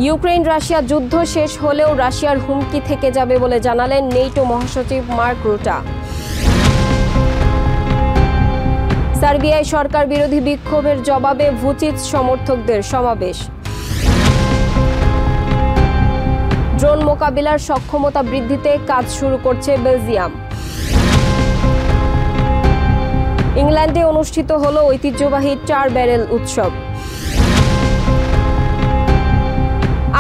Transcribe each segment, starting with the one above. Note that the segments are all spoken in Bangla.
ইউক্রেন রাশিয়া যুদ্ধ শেষ হলেও রাশিয়ার হুমকি থেকে যাবে বলে জানালেন নেটো মহাসচিব মার্ক রুটা। সার্বিয়ায় সরকার বিরোধী বিক্ষোভের জবাবে ভুচিচ সমর্থকদের সমাবেশ। ড্রোন মোকাবিলার সক্ষমতা বৃদ্ধিতে কাজ শুরু করছে বেলজিয়াম। ইংল্যান্ডে অনুষ্ঠিত হলো ঐতিহ্যবাহী 4 ব্যারেল উৎসব।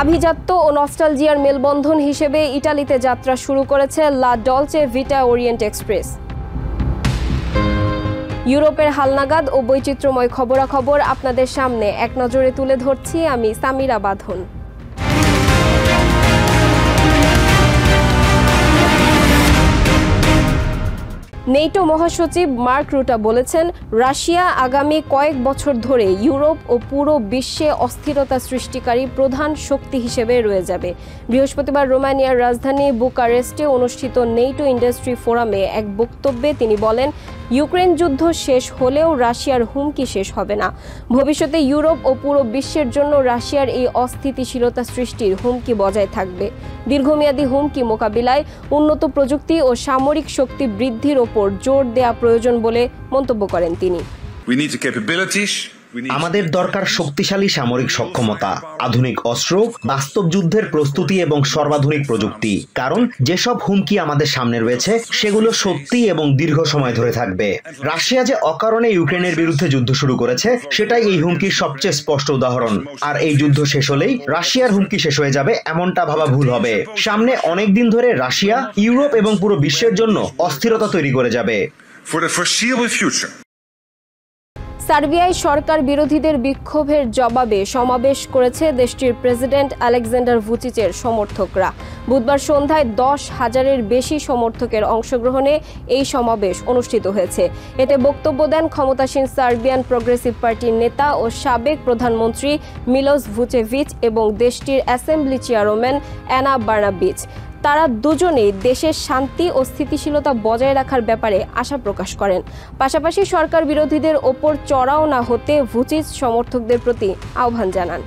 আভিজাত্য ও নস্টালজিয়ার মেলবন্ধন হিসেবে ইটালিতে যাত্রা শুরু করেছে লা ডলচে ভিটা ওরিয়েন্ট এক্সপ্রেস। ইউরোপের হালনাগাদ ও বৈচিত্র্যময় খবরাখবর আপনাদের সামনে এক নজরে তুলে ধরছি আমি সামিরা বাঁধন। নেটো মহাসচিব মার্ক রুটা বলেছেন, রাশিয়া আগামী কয়েক বছর ধরে ইউরোপ ও পুরো বিশ্বে অস্থিরতা সৃষ্টিকারী প্রধান শক্তি হিসেবে রয়ে যাবে। বৃহস্পতিবার রোমানিয়ার রাজধানী বুকারেস্টে অনুষ্ঠিত নেটো ইন্ডাস্ট্রি ফোরামে এক বক্তব্যে তিনি বলেন, ইউক্রেন যুদ্ধ শেষ হলেও রাশিয়ার হুমকি শেষ হবে না। ভবিষ্যতে ইউরোপ ও পুরো বিশ্বের জন্য রাশিয়ার এই অস্থিতিশীলতা সৃষ্টির হুমকি বজায় থাকবে। দীর্ঘমেয়াদী হুমকি মোকাবিলায় উন্নত প্রযুক্তি ও সামরিক শক্তি বৃদ্ধির ওপর জোর দেওয়া প্রয়োজন বলে মন্তব্য করেন তিনি। আমাদের দরকার শক্তিশালী সামরিক সক্ষমতা, আধুনিক অস্ত্র, বাস্তব যুদ্ধের প্রস্তুতি এবং সর্বাধুনিক প্রযুক্তি। কারণ যেসব হুমকি আমাদের সামনে রয়েছে সেগুলো সত্যি এবং দীর্ঘ সময় ধরে থাকবে। রাশিয়া যে অকারণে ইউক্রেনের বিরুদ্ধে যুদ্ধ শুরু করেছে সেটাই এই হুমকির সবচেয়ে স্পষ্ট উদাহরণ। আর এই যুদ্ধ শেষ হলেই রাশিয়ার হুমকি শেষ হয়ে যাবে এমনটা ভাবা ভুল হবে। সামনে অনেক দিন ধরে রাশিয়া ইউরোপ এবং পুরো বিশ্বের জন্য অস্থিরতা তৈরি করে যাবে। সার্বিয়ায় সরকার বিরোধীদের বিক্ষোভের জবাবে সমাবেশ করেছে দেশটির প্রেসিডেন্ট আলেকজান্ডার ভুচিচের সমর্থকরা। বুধবার সন্ধ্যায় 10,000-এর বেশি সমর্থকের অংশগ্রহণে এই সমাবেশ অনুষ্ঠিত হয়েছে। এতে বক্তব্য দেন ক্ষমতাসীন সার্বিয়ান প্রগ্রেসিভ পার্টির নেতা ও সাবেক প্রধানমন্ত্রী মিলোস ভুচেভিচ এবং দেশটির অ্যাসেম্বলি চেয়ারম্যান অ্যানা বার্নাবিচ। তারা দুজনেই দেশের শান্তি ও স্থিতিশীলতা বজায় রাখার ব্যাপারে আশা প্রকাশ করেন। পাশাপাশি সরকার বিরোধীদের ওপর চড়াও না হতে ভুচিচ সমর্থকদের প্রতি আহ্বান জানান।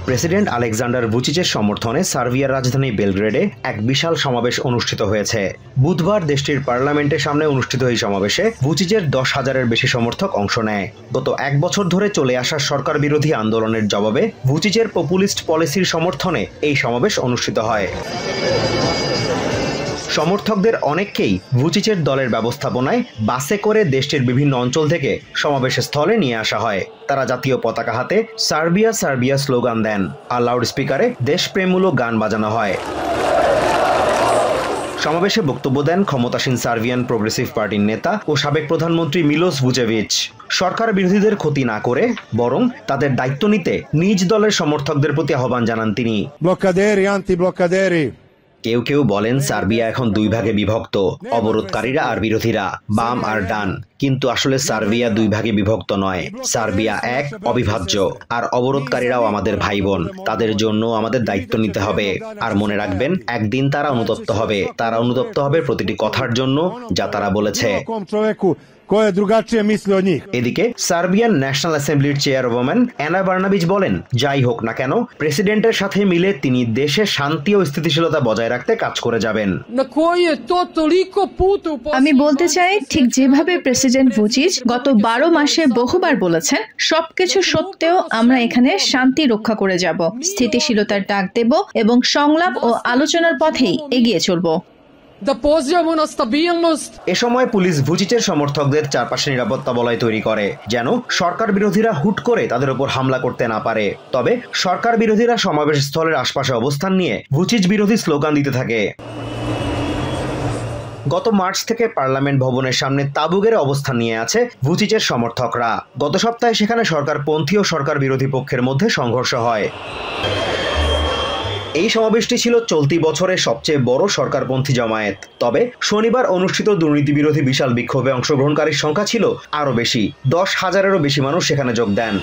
প্রেসিডেন্ট আলেকজান্ডার ভুচিচের সমর্থনে সার্বিয়ার রাজধানী বেলগ্রেডে এক বিশাল সমাবেশ অনুষ্ঠিত হয়েছে। বুধবার দেশটির পার্লামেন্টের সামনে অনুষ্ঠিত এই সমাবেশে ভুচিচের 10,000-এর বেশি সমর্থক অংশ নেয়। গত 1 বছর ধরে চলে আসা সরকার বিরোধী আন্দোলনের জবাবে ভুচিচের পপুলিস্ট পলিসির সমর্থনে এই সমাবেশ অনুষ্ঠিত হয়। সমর্থকদের অনেককেই ভুচিচের দলের ব্যবস্থাপনায় বাসে করে দেশটির বিভিন্ন অঞ্চল থেকে সমাবেশ স্থলে নিয়ে আসা হয়। তারা জাতীয় পতাকা হাতে সার্বিয়া সার্বিয়া স্লোগান দেন আর লাউডস্পিকারে দেশপ্রেমমূলক গান বাজানো হয়। সমাবেশে বক্তব্য দেন ক্ষমতাসীন সার্বিয়ান প্রগ্রেসিভ পার্টির নেতা ও সাবেক প্রধানমন্ত্রী মিলোস ভুচেভিচ। সরকার বিরোধীদের ক্ষতি না করে বরং তাদের দায়িত্ব নিতে নিজ দলের সমর্থকদের প্রতি আহ্বান জানান তিনি। কেউ কেউ বলেন সার্বিয়া এখন 2 ভাগে বিভক্ত, অবরোধকারীরা আর বিরোধীরা, বাম আর ডান। কিন্তু আসলে সার্বিয়া 2 ভাগে বিভক্ত নয়। সার্বিয়া এক, অবিভাজ্য। আর অবরোধকারীরাও আমাদের ভাই বোন। তাদের জন্য আমাদের দায়িত্ব নিতে হবে। আর মনে রাখবেন, একদিন তারা অনুতপ্ত হবে। তারা অনুতপ্ত হবে প্রতিটি কথার জন্য যা তারা বলেছে। এদিকে সার্বিয়ান ন্যাশনাল অ্যাসেম্বলির চেয়ারওম্যান অ্যানা বার্নাবিচ বলেন, যাই হোক না কেন প্রেসিডেন্টের সাথে মিলে তিনি দেশে শান্তি ও স্থিতিশীলতা বজায় রাখতে কাজ করে যাবেন। আমি বলতে চাই, ঠিক যেভাবে প্রেসিডেন্ট ভুচিচ গত 12 মাসে বহুবার বলেছেন, সবকিছু সত্ত্বেও আমরা এখানে শান্তি রক্ষা করে যাব, স্থিতিশীলতার ডাক দেব এবং সংলাপ ও আলোচনার পথেই এগিয়ে চলব। এ সময় পুলিশ ভুচিচের সমর্থকদের চারপাশে নিরাপত্তা বলয় তৈরি করে যেন সরকার বিরোধীরা হুট করে তাদের উপর হামলা করতে না পারে। তবে সরকার বিরোধীরা সমাবেশ স্থলের আশপাশে অবস্থান নিয়ে ভুচিচ বিরোধী স্লোগান দিতে থাকে। গত মার্চ থেকে পার্লামেন্ট ভবনের সামনে তাঁবু গেড়ে অবস্থান নিয়ে আছে ভুচিচের সমর্থকরা। গত সপ্তাহে সেখানে সরকারপন্থী ও সরকার বিরোধী পক্ষের মধ্যে সংঘর্ষ হয়। এই সমাবেশটি ছিল চলতি বছরের সবচেয়ে বড় সরকারপন্থী জমায়েত। তবে শনিবার অনুষ্ঠিত দুর্নীতি বিরোধী বিশাল বিক্ষোভে অংশগ্রহণকারীর সংখ্যা ছিল আরও বেশি। 10,000-এরও বেশি মানুষ সেখানে যোগ দেন।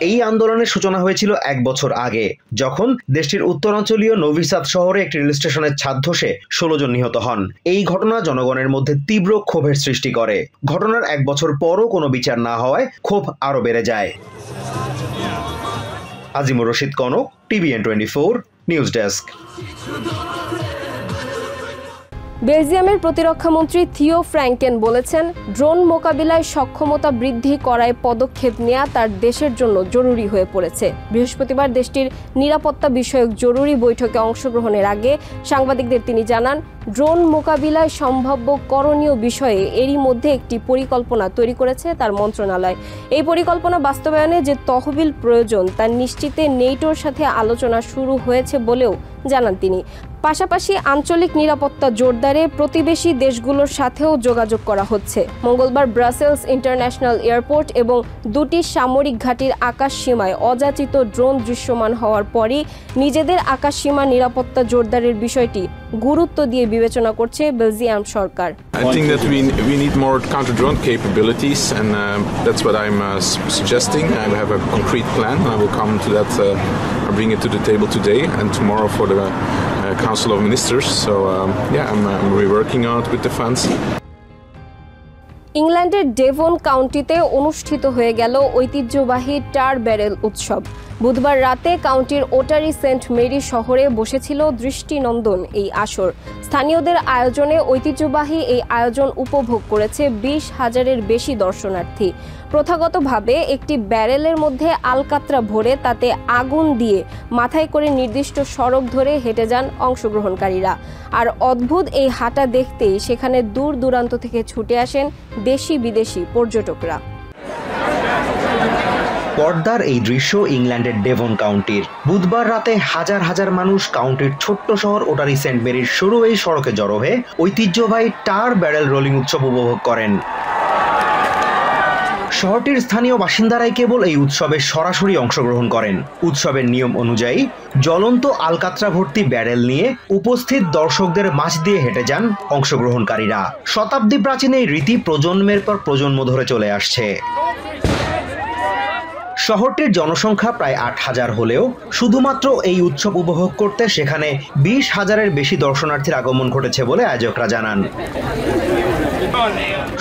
এই আন্দোলনের সূচনা হয়েছিল 1 বছর আগে, যখন দেশটির উত্তরাঞ্চলীয় নোভি সাদ শহরে একটি রেল স্টেশনের ছাদ ধসে 16 জন নিহত হন। এই ঘটনা জনগণের মধ্যে তীব্র ক্ষোভের সৃষ্টি করে। ঘটনার 1 বছর পরও কোনো বিচার না হওয়ায় ক্ষোভ আরও বেড়ে যায়। Azimur Rashid Kanak, TVN24 news desk. বেলজিয়ামের প্রতিরক্ষামন্ত্রী থিও ফ্র্যাঙ্কেন বলেছেন, ড্রোন মোকাবিলায় সক্ষমতা বৃদ্ধি করায় পদক্ষেপ নেওয়া তার দেশের জন্য জরুরি হয়ে পড়েছে। বৃহস্পতিবার দেশটির নিরাপত্তা বিষয়ক জরুরি বৈঠকে অংশগ্রহণের আগে সাংবাদিকদের তিনি জানান, ড্রোন মোকাবিলায় সম্ভাব্য করণীয় বিষয়ে এরই মধ্যে একটি পরিকল্পনা তৈরি করেছে তার মন্ত্রণালয়। এই পরিকল্পনা বাস্তবায়নে যে তহবিল প্রয়োজন তা নিশ্চিতে নেটোর সাথে আলোচনা শুরু হয়েছে বলেও জানান তিনি। পাশাপাশি আঞ্চলিক নিরাপত্তা জোরদারে প্রতিবেশী দেশগুলোর সাথেও যোগাযোগ করা হচ্ছে। মঙ্গলবার ব্রাসেলস ইন্টারন্যাশনাল এয়ারপোর্ট এবং দুটি সামরিক ঘাঁটির আকাশ সীমায় অযাচিত ড্রোন দৃশ্যমান হওয়ার পরই নিজেদের আকাশ সীমা নিরাপত্তা জোরদারের বিষয়টি গুরুত্ব দিয়ে বিবেচনা করছে Belgium Sarkar. I think that we need more counter-drone capabilities, and that's what I'm suggesting. I have a concrete plan. I will come to that, bring it to the table today and tomorrow for the Council of Ministers. So I'm reworking out with the funds. ইংল্যান্ডের ডেভন কাউন্টিতে অনুষ্ঠিত হয়ে গেল ঐতিহ্যবাহী টার ব্যারেল উৎসব। বুধবার রাতে কাউন্টির ওটারি সেন্ট মেরি শহরে বসেছিল দৃষ্টিনন্দন এই আসর। স্থানীয়দের আয়োজনে ঐতিহ্যবাহী এই আয়োজন উপভোগ করেছে 20,000-এর বেশি দর্শনার্থী। প্রথাগতভাবে একটি ব্যারেলের মধ্যে আলকাতরা ভরে তাতে আগুন দিয়ে মাথায় করে নির্দিষ্ট সড়ক ধরে হেঁটে যান অংশগ্রহণকারীরা। আর অদ্ভুত এই হাঁটা দেখতেই সেখানে দূর দূরান্ত থেকে ছুটে আসেন দেশি বিদেশি পর্যটকরা। পর্দার এই দৃশ্য ইংল্যান্ডের ডেভন কাউন্টির। বুধবার রাতে হাজার হাজার মানুষ কাউন্টির ছোট্ট শহর ওটারি সেন্ট মেরির সরু এই সড়কে জড়ো হয়ে ঐতিহ্যবাহী টার ব্যারেল রোলিং উৎসব উপভোগ করেন। শহরটির স্থানীয় বাসিন্দারাই কেবল এই উৎসবে সরাসরি অংশগ্রহণ করেন। উৎসবের নিয়ম অনুযায়ী জ্বলন্ত আলকাতরা ভর্তি ব্যারেল নিয়ে উপস্থিত দর্শকদের মাঝ দিয়ে হেঁটে যান অংশগ্রহণকারীরা। শতাব্দী প্রাচীন এই রীতি প্রজন্মের পর প্রজন্ম ধরে চলে আসছে। শহরটির জনসংখ্যা প্রায় 8,000 হলেও শুধুমাত্র এই উৎসব উপভোগ করতে সেখানে 20,000-এর বেশি দর্শনার্থীর আগমন ঘটেছে বলে আয়োজকরা জানান।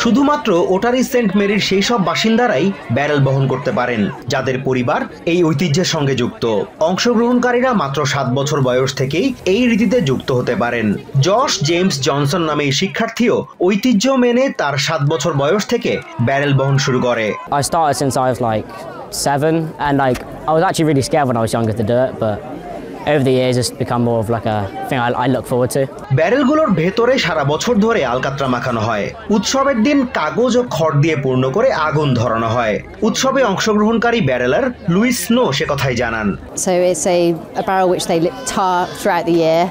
শুধুমাত্র ওটারি সেন্ট মেরির সেই সব বাসিন্দারাই ব্যারেল বহন করতে পারেন যাদের পরিবার এই ঐতিহ্যের সঙ্গে যুক্ত। অংশগ্রহণকারীরা মাত্র 7 বছর বয়স থেকেই এই রীতিতে যুক্ত হতে পারেন। জশ জেমস জনসন নামে এই শিক্ষার্থীও ঐতিহ্য মেনে তার 7 বছর বয়স থেকে ব্যারেল বহন শুরু করে। I started since I was like 7, and I was actually really scared when I was younger to do it, but over the years it's become more of like a thing I look forward to. ব্যারেলগুলোর ভেতরে সারা বছর ধরে আলকাতরা মাখানো হয়। উৎসবের দিন কাগজ ও খড় দিয়ে পূর্ণ করে আগুন ধরানো হয়। উৎসবে অংশগ্রহণকারী ব্যারেলার লুইস স্নো সে কথাই জানান। So it's a barrel which they tar throughout the year.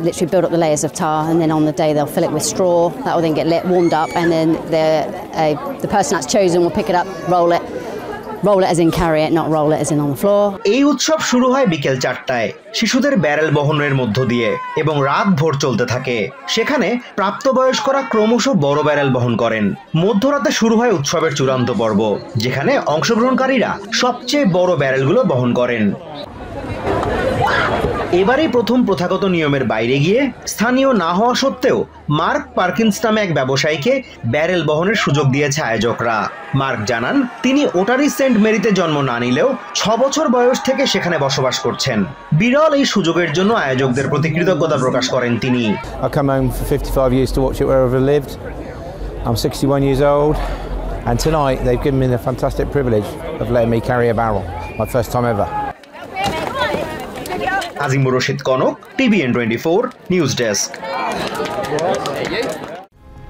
Literally build up the layers of tar, and then on the day they'll fill it with straw. That will then get lit, warmed up, and then the person that's chosen will pick it up, roll it as in carry it, not roll it as in on the floor. এই উৎসব শুরু হয় বিকেল 4টায় শিশুদের ব্যারেল বহনের মধ্য দিয়ে এবং রাত ভোর চলতে থাকে। সেখানে প্রাপ্তবয়স্করা ক্রমশ বড় ব্যারেল বহন করেন। মধ্যরাতে শুরু হয় উৎসবের চূড়ান্ত পর্ব, যেখানে অংশগ্রহণকারীরা সবচেয়ে বড় ব্যারেলগুলো বহন করেন। এবারে প্রথম প্রথাগত নিয়মের বাইরে গিয়ে স্থানীয় না হওয়া সত্ত্বেও মার্ক পার্কিন্স নামে এক ব্যবসায়ীকে ব্যারেল বহনের সুযোগ দিয়েছে আয়োজকরা। মার্ক জানান, তিনি ওটারি সেন্ট মেরিতে জন্ম না নিলেও 6 বছর বয়স থেকে সেখানে বসবাস করছেন। বিরল এই সুযোগের জন্য আয়োজকদের প্রতি কৃতজ্ঞতা প্রকাশ করেন তিনি। I come home for 55 years to watch it wherever I lived. I'm 61 years old, and tonight they've given me the fantastic privilege of letting me carry a barrel, my first time ever. Azimur Rashid Kanak, TVN24 news desk.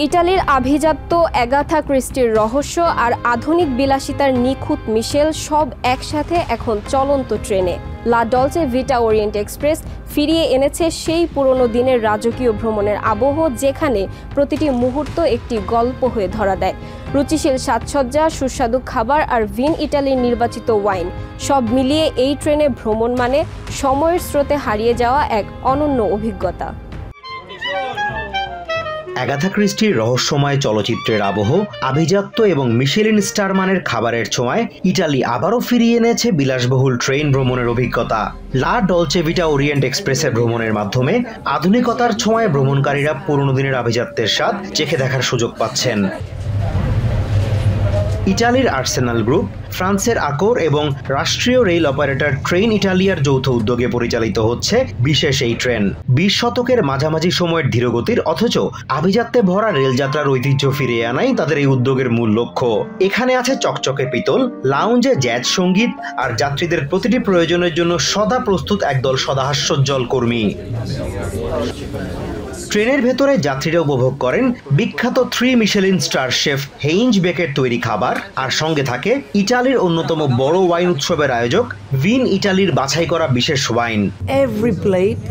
ইটালির আভিজাত্য, অ্যাগাথা ক্রিস্টির রহস্য আর আধুনিক বিলাসিতার নিখুঁত মিশেল সব একসাথে এখন চলন্ত ট্রেনে। লা ডলচে ভিটা ওরিয়েন্ট এক্সপ্রেস ফিরিয়ে এনেছে সেই পুরনো দিনের রাজকীয় ভ্রমণের আবহ, যেখানে প্রতিটি মুহূর্ত একটি গল্প হয়ে ধরা দেয়। রুচিশীল সাজসজ্জা, সুস্বাদু খাবার আর ভিন ইটালির নির্বাচিত ওয়াইন, সব মিলিয়ে এই ট্রেনে ভ্রমণ মানে সময়ের স্রোতে হারিয়ে যাওয়া এক অনন্য অভিজ্ঞতা। অ্যাগাথা ক্রিস্টির রহস্যময় চলচ্চিত্রের আবহ, আভিজাত্য এবং মিশেলিন স্টার মানের খাবারের ছোঁয়ায় ইটালি আবারও ফিরিয়ে এনেছে বিলাসবহুল ট্রেন ভ্রমণের অভিজ্ঞতা। লা ডলচে ভিটা ওরিয়েন্ট এক্সপ্রেসের ভ্রমণের মাধ্যমে আধুনিকতার ছোঁয়ায় ভ্রমণকারীরা পুরনো দিনের আভিজাত্যের স্বাদ চেখে দেখার সুযোগ পাচ্ছেন। ইটালির আর্সেনাল গ্রুপ, ফ্রান্সের আকর এবং রাষ্ট্রীয় রেল অপারেটর ট্রেন ইটালিয়ার যৌথ উদ্যোগে পরিচালিত হচ্ছে বিশেষ এই ট্রেন। 20 শতকের মাঝামাঝি সময়ের ধীরগতির অথচ আভিজাত্যে ভরা রেলযাত্রার ঐতিহ্য ফিরিয়ে আনাই তাদের এই উদ্যোগের মূল লক্ষ্য। এখানে আছে চকচকে পিতল, লাউঞ্জে জ্যাজ সঙ্গীত আর যাত্রীদের প্রতিটি প্রয়োজনের জন্য সদা প্রস্তুত একদল সদাহাস্যোজ্জ্বল কর্মী। ট্রেনের ভেতরে যাত্রীরা উপভোগ করেন বিখ্যাত 3 মিশেলিন স্টার শেফ হেইঞ্জ বেকের তৈরি খাবার, আর সঙ্গে থাকে ইটালির অন্যতম বড় ওয়াইন উৎসবের আয়োজক ভিন ইটালির বাছাই করা বিশেষ wine. Every plate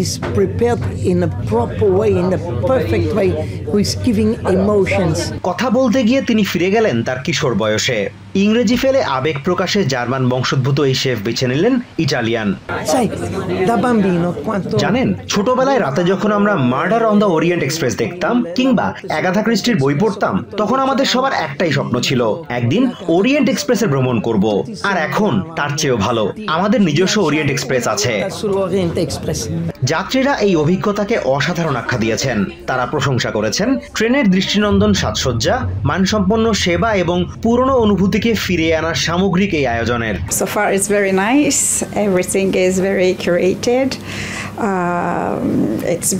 is prepared in a proper way, in a perfect way, with giving emotions. কথা বলতে গিয়ে তিনি ফিরে গেলেন তার কিশোর বয়সে। ইংরেজি ফেলে আবেগ প্রকাশে জার্মান বংশোদ্ভূত এই শেফ বেছে নিলেন ইটালিয়ান। জানেন, ছোটবেলায় রাতে যখন আমরা murder on the Orient express দেখতাম কিংবা অ্যাগাথা ক্রিস্টির বই পড়তাম, তখন আমাদের সবার একটাই স্বপ্ন ছিল, একদিন ওরিয়েন্ট এক্সপ্রেসে ভ্রমণ করব। আর এখন তার চেয়েও ভালো, আমাদের নিজস্ব ওরিয়েন্ট এক্সপ্রেস আছে। যাত্রীরা এই অভিজ্ঞতাকে অসাধারণ আখ্যা দিয়েছেন। তারা প্রশংসা করেছেন ট্রেনের দৃষ্টিনন্দন সাজসজ্জা, মানসম্পন্ন সেবা এবং পুরনো অনুভূতিকে ফিরিয়ে আনার সামগ্রিক এই আয়োজনের। So far it's very nice. Everything is very curated. It's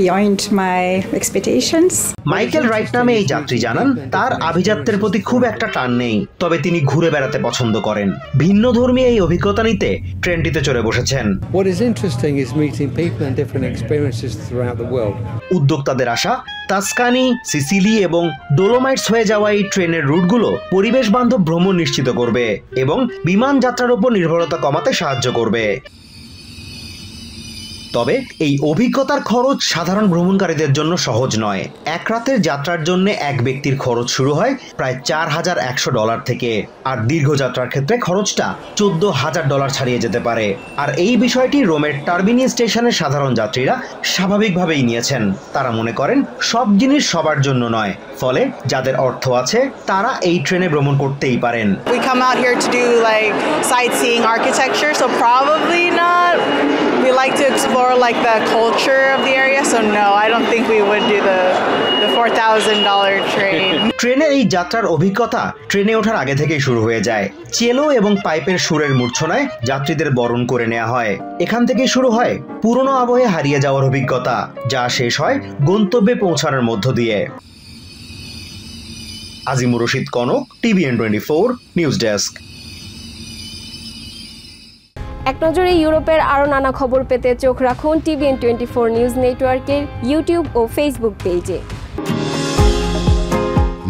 beyond my expectations. Michael right নামে এই যাত্রী জানান তার আভিজাত্যের প্রতি খুব একটা টান নেই, তবে তিনি ঘুরে বেড়াতে পছন্দ করেন। ভিন্ন ধর্মী এই অভিজ্ঞতা নিতে ট্রেনটিতে চড়ে বসেছেন। What is interesting is meeting people and different experiences throughout the world. উদ্যোক্তাদের আশা তাস্কানি, সিসিলি এবং ডোলোমাইটস হয়ে যাওয়া এই ট্রেনের রুটগুলো পরিবেশ বান্ধব ভ্রমণ নিশ্চিত করবে এবং বিমান যাত্রার উপর নির্ভরতা কমাতে সাহায্য করবে। তবে এই অভিজ্ঞতার খরচ সাধারণ ভ্রমণকারীদের জন্য সহজ নয়। এক রাতের যাত্রার জন্য এক ব্যক্তির খরচ শুরু হয় প্রায় $4100 থেকে, আর দীর্ঘ যাত্রার ক্ষেত্রে খরচটা $14000 ছাড়িয়ে যেতে পারে। আর এই বিষয়টি রোমের টার্বিনি স্টেশনের সাধারণ যাত্রীরা স্বাভাবিকভাবেই নিয়েছেন। তারা মনে করেন সব জিনিস সবার জন্য নয়, ফলে যাদের অর্থ আছে তারা এই ট্রেনে ভ্রমণ করতেই পারেন। We come out here to do like sightseeing, architecture, so probably not. We like to explore like the culture of the area, so no, I don't think we would do the $4000 train. ট্রেনের এই যাত্রার অভিজ্ঞতা ট্রেনে ওঠার আগে থেকেই শুরু হয়ে যায়। চেলো এবং পাইপের সুরের মূর্ছনায় যাত্রীদের বরণ করে নেওয়া হয়। এখান থেকেই শুরু হয় পুরনো আবহে হারিয়ে যাওয়ার অভিজ্ঞতা, যা শেষ হয় গন্তব্যে পৌঁছানোর মধ্য দিয়ে। Azimur Rashid Kanak, TVN24 news desk. এক নজরে ইউরোপের আরও নানা খবর পেতে চোখ রাখুন TVN24 নিউজ নেটওয়ার্কের ইউটিউব ও ফেসবুক পেজে।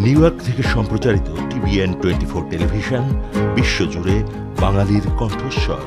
নিউ ইয়র্ক থেকে সম্প্রচারিত TVN24 টেলিভিশন বিশ্বজুড়ে বাঙালির কণ্ঠস্বর।